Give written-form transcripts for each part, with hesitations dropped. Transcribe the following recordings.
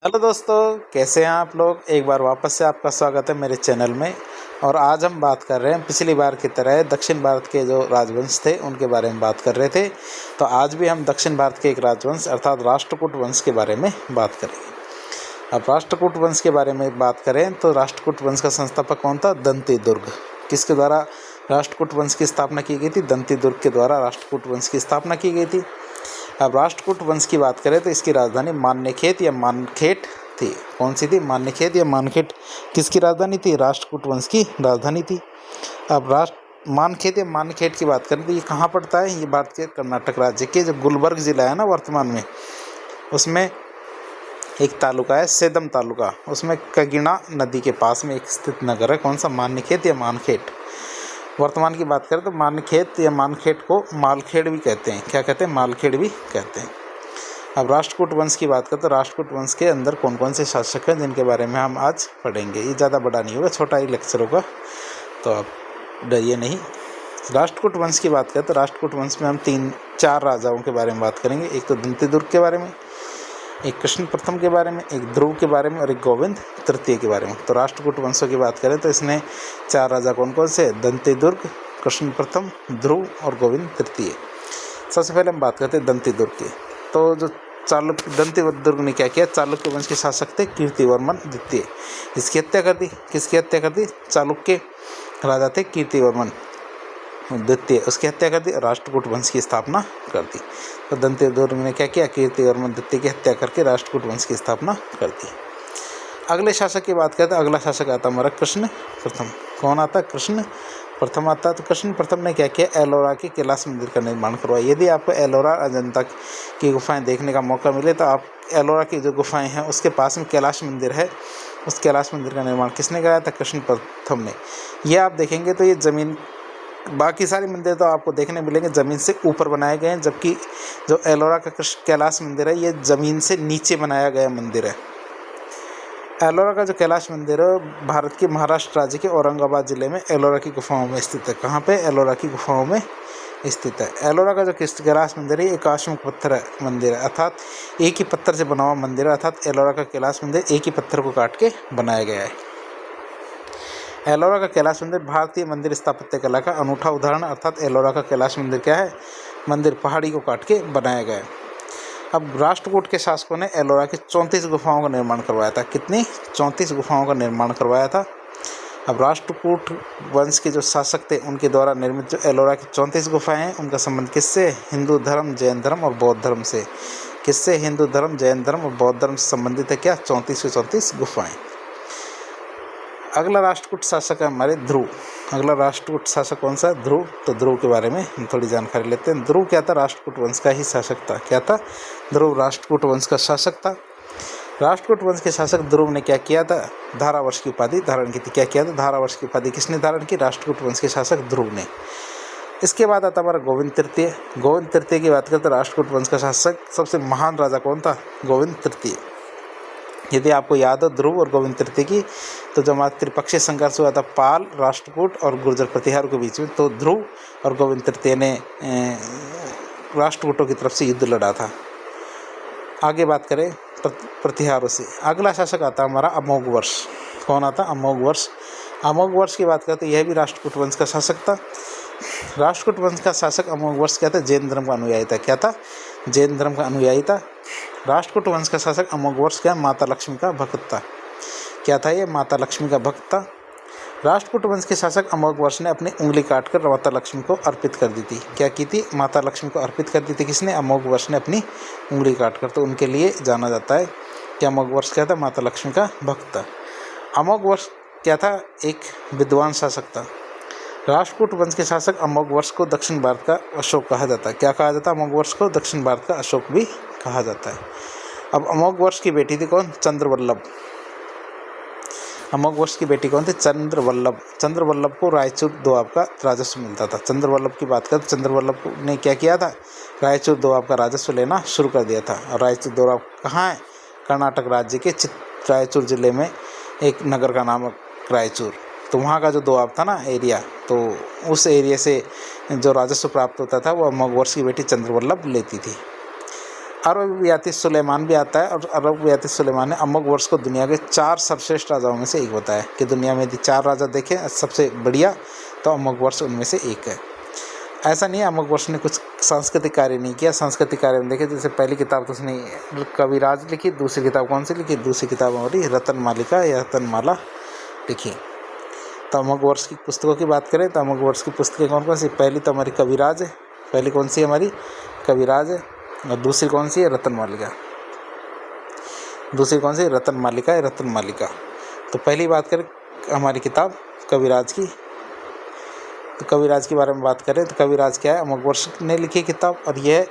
Hello दोस्तों, कैसे हैं आप लोग। एक बार वापस से आपका स्वागत है मेरे चैनल में। और आज हम बात कर रहे हैं पिछली बार की तरह दक्षिण भारत के जो राजवंश थे उनके बारे में बात कर रहे थे। तो आज भी हम दक्षिण भारत के एक राजवंश अर्थात राष्ट्रकूट वंश के बारे में बात करेंगे। अब राष्ट्रकूट वंश के बारे में बात करें तो राष्ट्रकूट वंश का संस्थापक कौन था? दंती दुर्ग। किसके द्वारा राष्ट्रकूट वंश की स्थापना की गई थी? दंती दुर्ग के द्वारा राष्ट्रकूट वंश की स्थापना की गई थी। अब राष्ट्रकूट वंश की बात करें तो इसकी राजधानी मान्यखेत या मानखेट थी। कौन सी थी? मान्यखेत या मानखेट किसकी राजधानी थी? राष्ट्रकूट वंश की राजधानी थी। अब मानखेत या मानखेट की बात करें तो ये कहाँ पड़ता है? ये भारत के कर्नाटक राज्य के जो गुलबर्ग जिला है ना वर्तमान में, उसमें एक तालुका है सेदम तालुका, उसमें कगिना नदी के पास में एक स्थित नगर है। कौन सा? मान्यखेत या मानखेट। वर्तमान की बात करें तो मानखेत या मानखेट को मालखेड़ भी कहते हैं। क्या कहते हैं? मालखेड़ भी कहते हैं। अब राष्ट्रकूट वंश की बात करें तो राष्ट्रकूट वंश के अंदर कौन कौन से शासक हैं जिनके बारे में हम आज पढ़ेंगे। ये ज़्यादा बड़ा नहीं होगा, छोटा ही लेक्चर होगा, तो आप डरिए नहीं। राष्ट्रकूट वंश की बात करें तो राष्ट्रकूट वंश में हम 3-4 राजाओं के बारे में बात करेंगे। एक तो दंती दुर्ग के बारे में, एक कृष्ण प्रथम के बारे में, एक ध्रुव के बारे में और एक गोविंद तृतीय के बारे में। तो राष्ट्रकूट वंशों की बात करें तो इसने 4 राजा कौन कौन से? दंती दुर्ग, कृष्ण प्रथम, ध्रुव और गोविंद तृतीय। सबसे पहले हम बात करते हैं दंती दुर्ग की। तो जो चालुक्य दंती दुर्ग ने क्या किया? चालुक्य वंश के शासक थे कीर्तिवर्मन द्वितीय, इसकी हत्या कर दी। किसकी हत्या कर दी? चालुक्य राजा थे कीर्तिवर्मन द्वितीय, उसकी हत्या कर दी और राष्ट्रकूट वंश की स्थापना कर दी। तो दंती दुर्ग ने क्या किया? कीर्तिवर्मन द्वितीय की हत्या करके राष्ट्रकूट वंश की स्थापना कर दी। अगले शासक की बात करते हैं। अगला शासक आता हमारा कृष्ण प्रथम। कौन आता? कृष्ण प्रथम आता है। तो कृष्ण प्रथम ने क्या किया? एलोरा के कैलाश मंदिर का निर्माण करवाया। यदि आपको एलोरा अजंता की गुफाएं देखने का मौका मिले तो आप एलोरा की जो गुफाएं हैं उसके पास में कैलाश मंदिर है, उस कैलाश मंदिर का निर्माण किसने कराया था? कृष्ण प्रथम ने। ये आप देखेंगे तो ये ज़मीन, बाकी सारे मंदिर तो आपको देखने मिलेंगे ज़मीन से ऊपर बनाए गए हैं, जबकि जो एलोरा का कैलाश मंदिर है ये ज़मीन से नीचे बनाया गया मंदिर है। एलोरा का जो कैलाश मंदिर है भारत के महाराष्ट्र राज्य के औरंगाबाद जिले में एलोरा की गुफाओं में स्थित है। कहाँ पे? एलोरा की गुफाओं में स्थित है। एलोरा का जो कैलाश मंदिर है एक आश्मुख पत्थर मंदिर है, अर्थात एक ही पत्थर से बना हुआ मंदिर है। अर्थात एलोरा का कैलाश मंदिर एक ही पत्थर को काट के बनाया गया है। एलोरा का कैलाश मंदिर भारतीय मंदिर स्थापत्य कला का अनूठा उदाहरण। अर्थात एलोरा का कैलाश मंदिर क्या है? मंदिर पहाड़ी को काट के बनाया गया है। अब राष्ट्रकूट के शासकों ने एलोरा की 34 गुफाओं का निर्माण करवाया था। कितनी? 34 गुफाओं का निर्माण करवाया था। अब राष्ट्रकूट वंश के जो शासक थे उनके द्वारा निर्मित जो एलोरा की 34 गुफाएं हैं उनका संबंध किससे? हिंदू धर्म, जैन धर्म और बौद्ध धर्म से। किससे? हिंदू धर्म, जैन धर्म और बौद्ध धर्म से संबंधित है। क्या? 34 की 34 गुफाएं। अगला राष्ट्रकूट शासक है हमारे ध्रुव। अगला राष्ट्रकूट शासक कौन सा? ध्रुव। तो ध्रुव के बारे में हम थोड़ी जानकारी लेते हैं। ध्रुव क्या था? राष्ट्रकूट वंश का ही शासक था। क्या था? ध्रुव राष्ट्रकूट वंश का शासक था। राष्ट्रकूट वंश के शासक ध्रुव ने क्या किया था? धारावर्ष की उपाधि धारण की थी। क्या किया था? धारावर्ष की उपाधि किसने धारण की? राष्ट्रकूट वंश के शासक ध्रुव ने। इसके बाद आता हमारा गोविंद तृतीय। गोविंद तृतीय की बात करते राष्ट्रकूट वंश का शासक सबसे महान राजा कौन था? गोविंद तृतीय। यदि आपको याद हो ध्रुव और गोविंद तृतीय की, तो जब हमारा त्रिपक्षीय संघर्ष हुआ था पाल, राष्ट्रकूट और गुर्जर प्रतिहारों के बीच में, तो ध्रुव और गोविंद तृतीय ने राष्ट्रकूटों की तरफ से युद्ध लड़ा था। आगे बात करें प्रतिहारों से। अगला शासक आता है हमारा अमोघवर्ष। कौन आता? अमोघवर्ष। अमोघवर्ष की बात करते यह भी राष्ट्रकूट वंश का शासक था। राष्ट्रकूट वंश का शासक अमोघवर्ष क्या था? जैन धर्म का अनुयायी था। क्या था? जैन धर्म का अनुयायी था। राष्ट्रकूट वंश का शासक अमोघवर्ष क्या? माता लक्ष्मी का भक्त था। क्या था ये? माता लक्ष्मी का भक्त था। राष्ट्रकूट वंश के शासक अमोघवर्ष ने अपनी उंगली काटकर माता लक्ष्मी को अर्पित कर दी थी। क्या की थी? माता लक्ष्मी को अर्पित कर दी थी। किसने? अमोघवर्ष ने अपनी उंगली काटकर। तो उनके लिए जाना जाता है कि अमोघवर्ष क्या था? माता लक्ष्मी का भक्त था। अमोघवर्ष क्या था? एक विद्वान शासक था। राष्ट्रकूट वंश के शासक अमोघवर्ष को दक्षिण भारत का अशोक कहा जाता है। क्या कहा जाता है? अमोघवर्ष को दक्षिण भारत का अशोक भी कहा जाता है। अब अमोघवर्ष की बेटी थी कौन? चंद्रवल्लभ। अमोघवर्ष की बेटी कौन थी? चंद्रवल्लभ। चंद्रवल्लभ को रायचूर दोआब का राजस्व मिलता था। चंद्रवल्लभ की बात करें तो चंद्रवल्लभ ने क्या किया था? रायचूर दोआब का राजस्व लेना शुरू कर दिया था। और रायचूर दोआब कहाँ है? कर्नाटक राज्य के रायचूर जिले में एक नगर का नाम है रायचूर। तो वहाँ का जो दोआब था ना एरिया, तो उस एरिया से जो राजस्व प्राप्त होता था वो अमोघवर्ष की बेटी चंद्रवल्लभ लेती थी। अरबियाती सुलेमान भी आता है, और अरबियाती सुलेमान ने अमोघ वर्ष को दुनिया के 4 सर्वश्रेष्ठ राजाओं में से एक बताया कि दुनिया में यदि 4 राजा देखें सबसे बढ़िया तो अमोघ वर्ष उनमें से एक है। ऐसा नहीं है अमोघ वर्ष ने कुछ सांस्कृतिक कार्य नहीं किया। सांस्कृतिक कार्य में देखें, जैसे पहली किताब तो उसने कविराज लिखी, दूसरी किताब कौन सी लिखी, दूसरी किताब हमारी रतनमालिका या रतनमाला लिखी। तो अमोघ वर्ष की पुस्तकों की बात करें तो अमोघ वर्ष की पुस्तकें कौन कौन सी, पहली तो हमारी कविराज है, पहली कौन सी है हमारी कविराज है, और दूसरी कौन सी है रतनमालिका, दूसरी कौन सी रतनमालिका है, रतनमालिका। तो पहली बात करें हमारी किताब कविराज की, तो कविराज के बारे में बात करें तो कविराज क्या है, अमोघ वर्ष ने लिखी किताब, और यह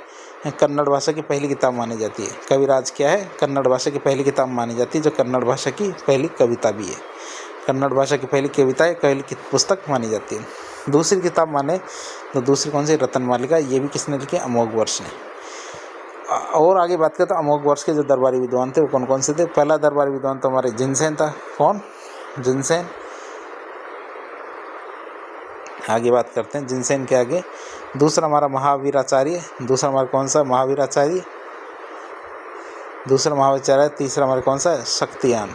कन्नड़ भाषा की पहली किताब मानी जाती है। कविराज क्या है, कन्नड़ भाषा की पहली किताब मानी जाती है, जो कन्नड़ भाषा की पहली कविता भी है, कन्नड़ भाषा की पहली कविता है, पहली पुस्तक मानी जाती है। दूसरी किताब माने तो दूसरी कौन सी, रतनमालिका, ये भी किसने लिखी, अमोघ वर्ष ने। और आगे बात करें तो अमोघ वर्ष के जो दरबारी विद्वान थे वो कौन कौन से थे। पहला दरबारी विद्वान तो हमारे जिनसेन था, कौन, जिनसेन। आगे बात करते हैं जिनसेन के आगे, दूसरा हमारा महावीराचार्य, दूसरा हमारा कौन सा, महावीराचार्य, दूसरा महावीराचार्य। तीसरा हमारे कौन सा है, शक्तियान,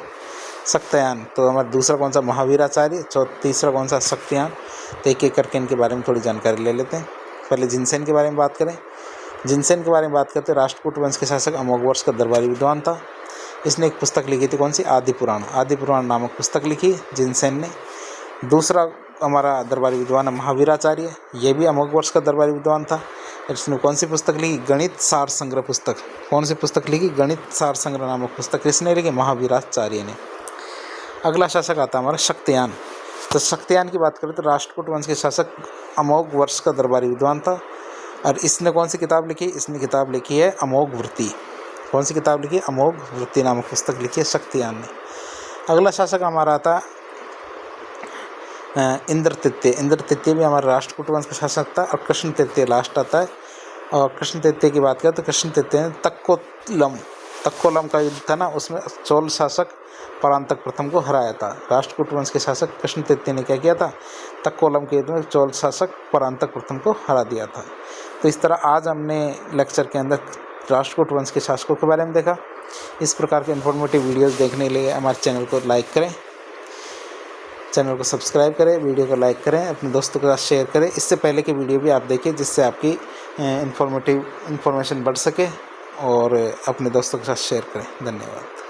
शक्तयान। तो हमारा दूसरा कौन सा, महावीराचार्य, तीसरा कौन सा, शक्तियान। तो एक एक करके इनके बारे में थोड़ी जानकारी ले लेते हैं। पहले जिनसेन के बारे में बात करें, जिनसेन के बारे में बात करते हैं, राष्ट्रकूट वंश के शासक अमोघ वर्ष का दरबारी विद्वान था। इसने एक पुस्तक लिखी थी, कौन सी, आदि पुराण, आदि पुराण नामक पुस्तक लिखी जिनसेन ने। दूसरा हमारा दरबारी विद्वान है महावीराचार्य, ये भी अमोघ वर्ष का दरबारी विद्वान था। इसने कौन सी पुस्तक लिखी, गणित सार संग्रह पुस्तक, कौन सी पुस्तक लिखी, गणित सार संग्रह नामक पुस्तक किसने लिखी, महावीराचार्य ने। अगला शासक आता है हमारा शक्तियान। तो शक्तियान की बात करें तो राष्ट्रकूट वंश के शासक अमोघ वर्ष का दरबारी विद्वान था, और इसने कौन सी किताब लिखी, इसने किताब लिखी है अमोघ वृत्ति। कौन सी किताब लिखी है, अमोघ वृत्ति नामक पुस्तक लिखी है शक्तियान ने। अगला शासक हमारा आता इंद्र तृतीय। इंद्र तृतीय भी हमारा राष्ट्रकूट वंश का शासक था, और कृष्ण तृतीय लास्ट आता है। और कृष्ण तृतीय की बात करें तो कृष्ण तृतीय ने तक्कोलम का युद्ध था ना, उसमें चोल शासक परांतक प्रथम को हराया था। राष्ट्रकूट वंश के शासक कृष्ण तृतीय ने क्या किया था, तक्कोलम के युद्ध में चोल शासक परांतक प्रथम को हरा दिया था। तो इस तरह आज हमने लेक्चर के अंदर राष्ट्रकूट वंश के शासकों के बारे में देखा। इस प्रकार के इन्फॉर्मेटिव वीडियोस देखने के लिए हमारे चैनल को लाइक करें, चैनल को सब्सक्राइब करें, वीडियो को लाइक करें, अपने दोस्तों के साथ शेयर करें। इससे पहले की वीडियो भी आप देखिए, जिससे आपकी इन्फॉर्मेशन बढ़ सके, और अपने दोस्तों के साथ शेयर करें। धन्यवाद।